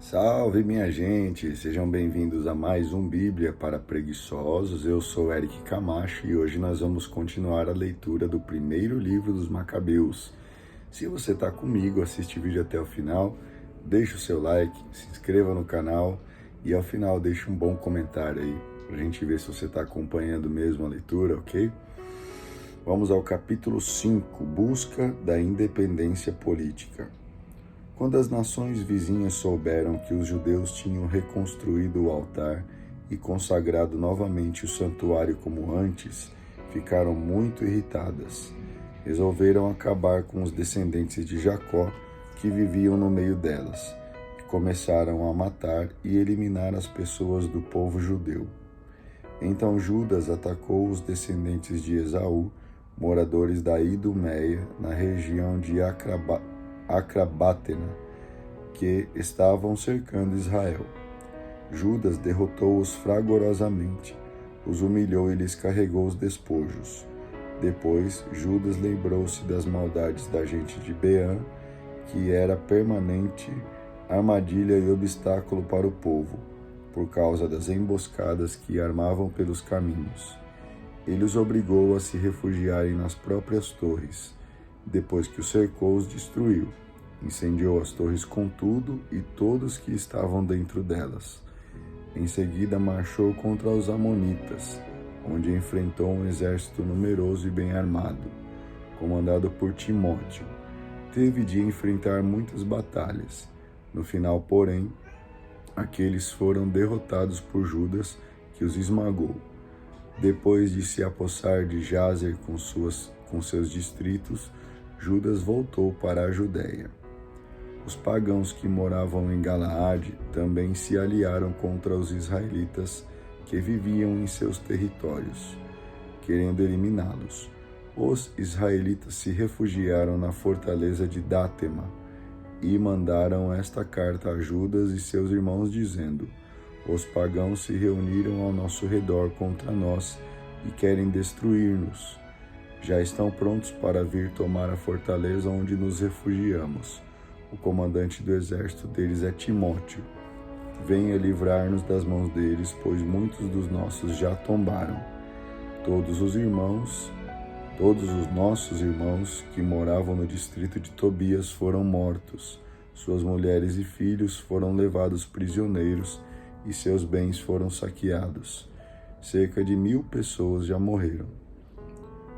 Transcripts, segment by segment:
Salve, minha gente! Sejam bem-vindos a mais um Bíblia para Preguiçosos. Eu sou Eric Camacho e hoje nós vamos continuar a leitura do primeiro livro dos Macabeus. Se você está comigo, assiste o vídeo até o final, deixa o seu like, se inscreva no canal e ao final deixa um bom comentário aí, para a gente ver se você está acompanhando mesmo a leitura, ok? Vamos ao capítulo 5, Busca da Independência Política. Quando as nações vizinhas souberam que os judeus tinham reconstruído o altar e consagrado novamente o santuário como antes, ficaram muito irritadas. Resolveram acabar com os descendentes de Jacó que viviam no meio delas, e começaram a matar e eliminar as pessoas do povo judeu. Então Judas atacou os descendentes de Esaú, moradores da Idumeia, na região de Acrabátena, que estavam cercando Israel. Judas derrotou-os fragorosamente, os humilhou e lhes carregou os despojos. Depois, Judas lembrou-se das maldades da gente de Beã, que era permanente armadilha e obstáculo para o povo, por causa das emboscadas que armavam pelos caminhos. Ele os obrigou a se refugiarem nas próprias torres. Depois que os cercou, os destruiu. Incendiou as torres com tudo e todos que estavam dentro delas. Em seguida marchou contra os amonitas, onde enfrentou um exército numeroso e bem armado, comandado por Timóteo. Teve de enfrentar muitas batalhas. No final, porém, aqueles foram derrotados por Judas, que os esmagou. Depois de se apossar de Jazer com seus distritos, Judas voltou para a Judéia. Os pagãos que moravam em Galaade também se aliaram contra os israelitas que viviam em seus territórios, querendo eliminá-los. Os israelitas se refugiaram na fortaleza de Dátema e mandaram esta carta a Judas e seus irmãos, dizendo: os pagãos se reuniram ao nosso redor contra nós e querem destruir-nos. Já estão prontos para vir tomar a fortaleza onde nos refugiamos. O comandante do exército deles é Timóteo. Venha livrar-nos das mãos deles, pois muitos dos nossos já tombaram. Todos os nossos irmãos que moravam no distrito de Tobias foram mortos. Suas mulheres e filhos foram levados prisioneiros e seus bens foram saqueados. Cerca de 1000 pessoas já morreram.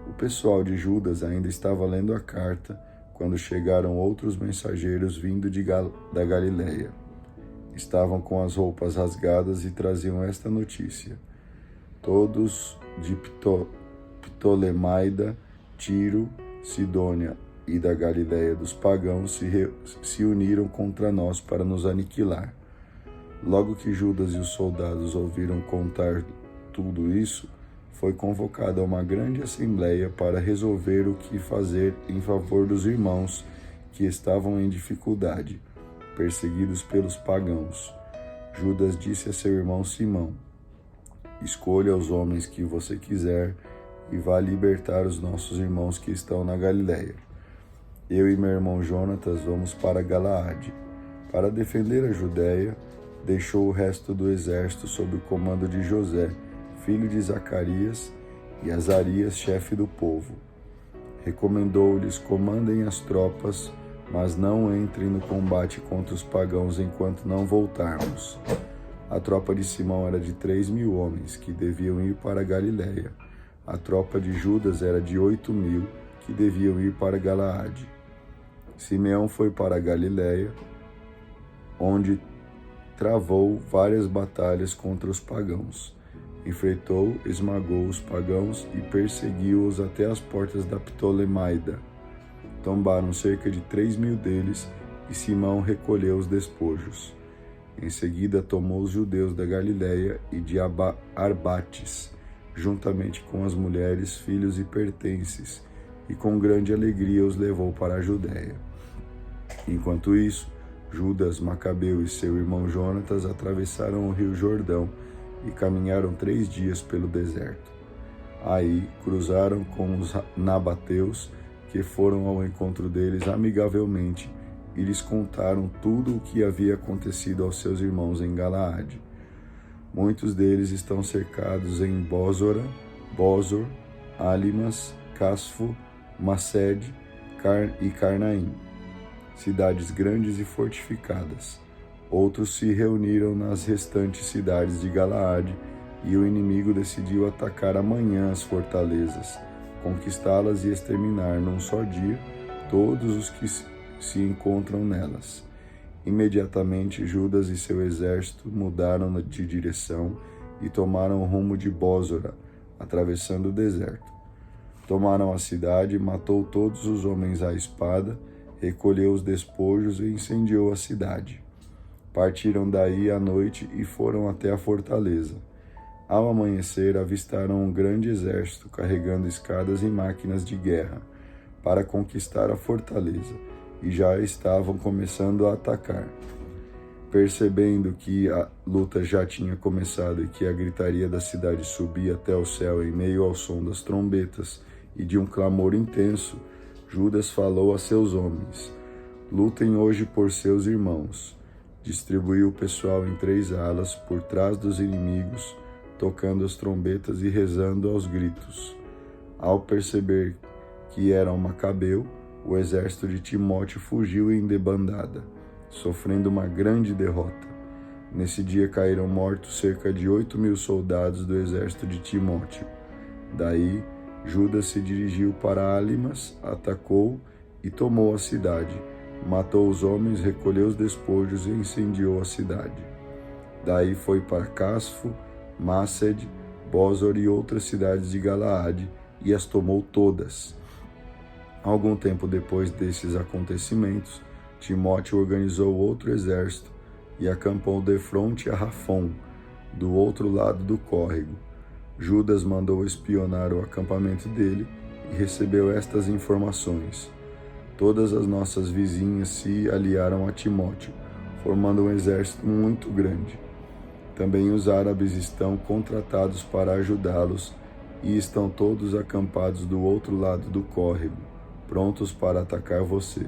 O pessoal de Judas ainda estava lendo a carta quando chegaram outros mensageiros vindo da Galiléia. Estavam com as roupas rasgadas e traziam esta notícia: todos de Ptolemaida, Tiro, Sidônia e da Galiléia dos pagãos se uniram contra nós para nos aniquilar. Logo que Judas e os soldados ouviram contar tudo isso, foi convocada uma grande assembleia para resolver o que fazer em favor dos irmãos que estavam em dificuldade, perseguidos pelos pagãos. Judas disse a seu irmão Simão: escolha os homens que você quiser e vá libertar os nossos irmãos que estão na Galiléia. Eu e meu irmão Jonatas vamos para Galaade. Para defender a Judéia, deixou o resto do exército sob o comando de José, filho de Zacarias, e Azarias, chefe do povo. Recomendou-lhes: comandem as tropas, mas não entrem no combate contra os pagãos enquanto não voltarmos. A tropa de Simão era de 3.000 homens, que deviam ir para a Galiléia. A tropa de Judas era de 8.000, que deviam ir para Galaade. Simeão foi para a Galiléia, onde travou várias batalhas contra os pagãos. Enfrentou, esmagou os pagãos e perseguiu-os até as portas da Ptolemaida. Tombaram cerca de 3.000 deles e Simão recolheu os despojos. Em seguida tomou os judeus da Galiléia e de Arbates, juntamente com as mulheres, filhos e pertences, e com grande alegria os levou para a Judéia. Enquanto isso, Judas Macabeu e seu irmão Jonatas atravessaram o rio Jordão e caminharam 3 dias pelo deserto. Aí cruzaram com os nabateus, que foram ao encontro deles amigavelmente e lhes contaram tudo o que havia acontecido aos seus irmãos em Galaade. Muitos deles estão cercados em Bósora, Bósor, Álimas, Casfo, Macede e Carnaim, cidades grandes e fortificadas. Outros se reuniram nas restantes cidades de Galaade, e o inimigo decidiu atacar amanhã as fortalezas, conquistá-las e exterminar num só dia todos os que se encontram nelas. Imediatamente Judas e seu exército mudaram de direção e tomaram o rumo de Bósora, atravessando o deserto. Tomaram a cidade, matou todos os homens à espada, recolheu os despojos e incendiou a cidade. Partiram daí à noite e foram até a fortaleza. Ao amanhecer, avistaram um grande exército carregando escadas e máquinas de guerra para conquistar a fortaleza, e já estavam começando a atacar. Percebendo que a luta já tinha começado e que a gritaria da cidade subia até o céu em meio ao som das trombetas e de um clamor intenso, Judas falou a seus homens: lutem hoje por seus irmãos. Distribuiu o pessoal em 3 alas por trás dos inimigos, tocando as trombetas e rezando aos gritos. Ao perceber que era um macabeu, o exército de Timóteo fugiu em debandada, sofrendo uma grande derrota. Nesse dia caíram mortos cerca de 8.000 soldados do exército de Timóteo. Daí, Judas se dirigiu para Álimas, atacou e tomou a cidade. Matou os homens, recolheu os despojos e incendiou a cidade. Daí foi para Casfo, Macede, Bósor e outras cidades de Galaade e as tomou todas. Algum tempo depois desses acontecimentos, Timóteo organizou outro exército e acampou defronte a Rafom, do outro lado do córrego. Judas mandou espionar o acampamento dele e recebeu estas informações: todas as nossas vizinhas se aliaram a Timóteo, formando um exército muito grande. Também os árabes estão contratados para ajudá-los e estão todos acampados do outro lado do córrego, prontos para atacar você.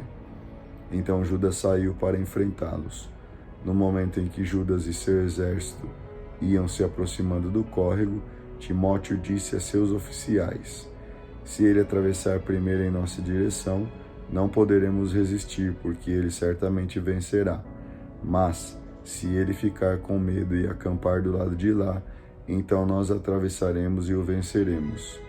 Então Judas saiu para enfrentá-los. No momento em que Judas e seu exército iam se aproximando do córrego, Timóteo disse a seus oficiais: se ele atravessar primeiro em nossa direção, não poderemos resistir, porque ele certamente vencerá. Mas, se ele ficar com medo e acampar do lado de lá, então nós atravessaremos e o venceremos.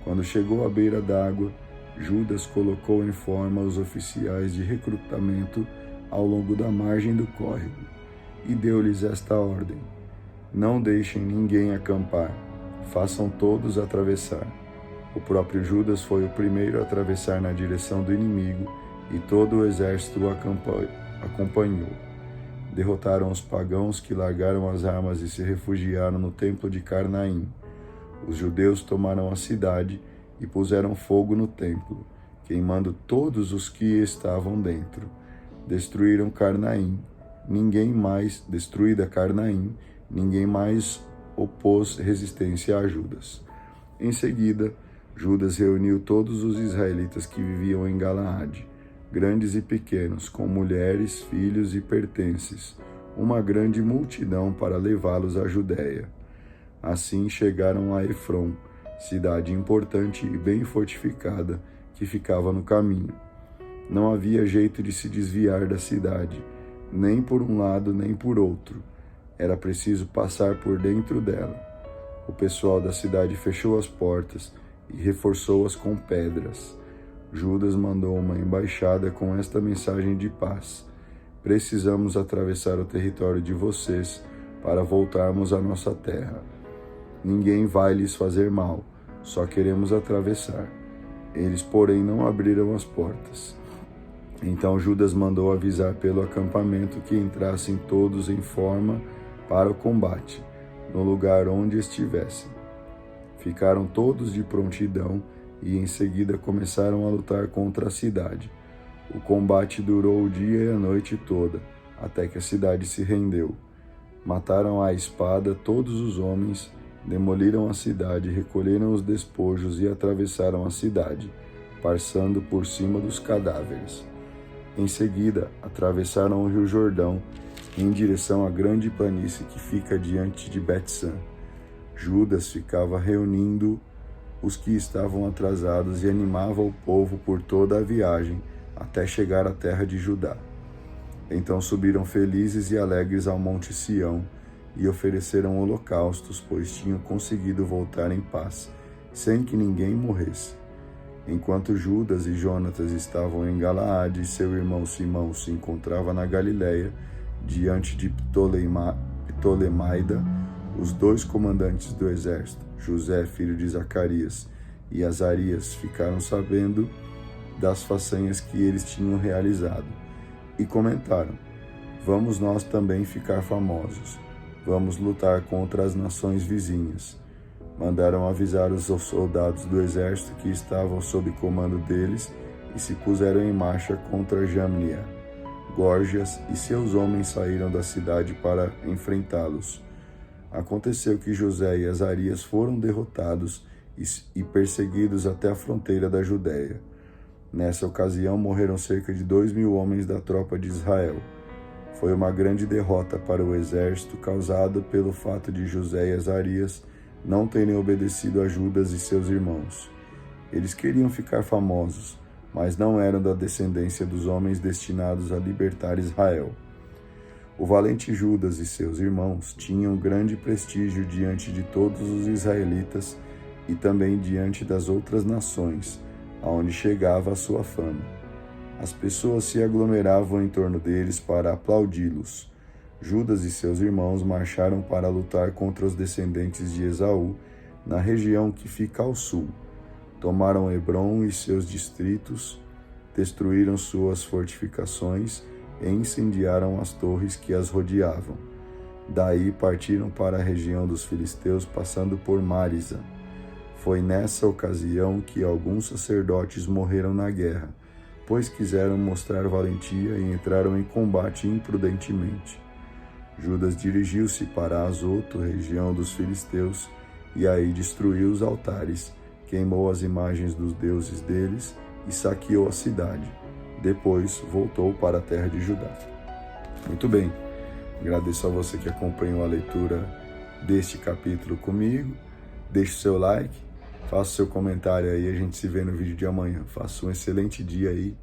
Quando chegou à beira d'água, Judas colocou em forma os oficiais de recrutamento ao longo da margem do córrego e deu-lhes esta ordem: não deixem ninguém acampar, façam todos atravessar. O próprio Judas foi o primeiro a atravessar na direção do inimigo e todo o exército o acompanhou. Derrotaram os pagãos que largaram as armas e se refugiaram no templo de Carnaim. Os judeus tomaram a cidade e puseram fogo no templo, queimando todos os que estavam dentro. Destruíram Carnaim. Destruída Carnaim, ninguém mais opôs resistência a Judas. Em seguida, Judas reuniu todos os israelitas que viviam em Galaade, grandes e pequenos, com mulheres, filhos e pertences, uma grande multidão para levá-los à Judéia. Assim chegaram a Efrom, cidade importante e bem fortificada que ficava no caminho. Não havia jeito de se desviar da cidade, nem por um lado nem por outro. Era preciso passar por dentro dela. O pessoal da cidade fechou as portas e reforçou-as com pedras. Judas mandou uma embaixada com esta mensagem de paz: precisamos atravessar o território de vocês para voltarmos à nossa terra. Ninguém vai lhes fazer mal, só queremos atravessar. Eles, porém, não abriram as portas. Então Judas mandou avisar pelo acampamento que entrassem todos em forma para o combate, no lugar onde estivessem. Ficaram todos de prontidão e em seguida começaram a lutar contra a cidade. O combate durou o dia e a noite toda, até que a cidade se rendeu. Mataram à espada todos os homens, demoliram a cidade, recolheram os despojos e atravessaram a cidade, passando por cima dos cadáveres. Em seguida, atravessaram o rio Jordão em direção à grande planície que fica diante de Bet-san. Judas ficava reunindo os que estavam atrasados e animava o povo por toda a viagem até chegar à terra de Judá. Então subiram felizes e alegres ao monte Sião e ofereceram holocaustos, pois tinham conseguido voltar em paz, sem que ninguém morresse. Enquanto Judas e Jonatas estavam em Galaade, seu irmão Simão se encontrava na Galiléia, diante de Ptolemaida, os 2 comandantes do exército, José, filho de Zacarias, e Azarias, ficaram sabendo das façanhas que eles tinham realizado, e comentaram: vamos nós também ficar famosos, vamos lutar contra as nações vizinhas. Mandaram avisar os soldados do exército que estavam sob comando deles e se puseram em marcha contra Jamnia. Górgias e seus homens saíram da cidade para enfrentá-los. Aconteceu que José e Azarias foram derrotados e perseguidos até a fronteira da Judéia. Nessa ocasião morreram cerca de 2.000 homens da tropa de Israel. Foi uma grande derrota para o exército causada pelo fato de José e Azarias não terem obedecido a Judas e seus irmãos. Eles queriam ficar famosos, mas não eram da descendência dos homens destinados a libertar Israel. O valente Judas e seus irmãos tinham grande prestígio diante de todos os israelitas e também diante das outras nações, aonde chegava a sua fama. As pessoas se aglomeravam em torno deles para aplaudi-los. Judas e seus irmãos marcharam para lutar contra os descendentes de Esaú, na região que fica ao sul. Tomaram Hebrom e seus distritos, destruíram suas fortificações e incendiaram as torres que as rodeavam. Daí partiram para a região dos filisteus, passando por Marisa. Foi nessa ocasião que alguns sacerdotes morreram na guerra, pois quiseram mostrar valentia e entraram em combate imprudentemente. Judas dirigiu-se para Azoto, região dos filisteus, e aí destruiu os altares, queimou as imagens dos deuses deles e saqueou a cidade. Depois voltou para a terra de Judá. Muito bem, agradeço a você que acompanhou a leitura deste capítulo comigo. Deixe o seu like, faça o seu comentário aí, a gente se vê no vídeo de amanhã. Faça um excelente dia aí.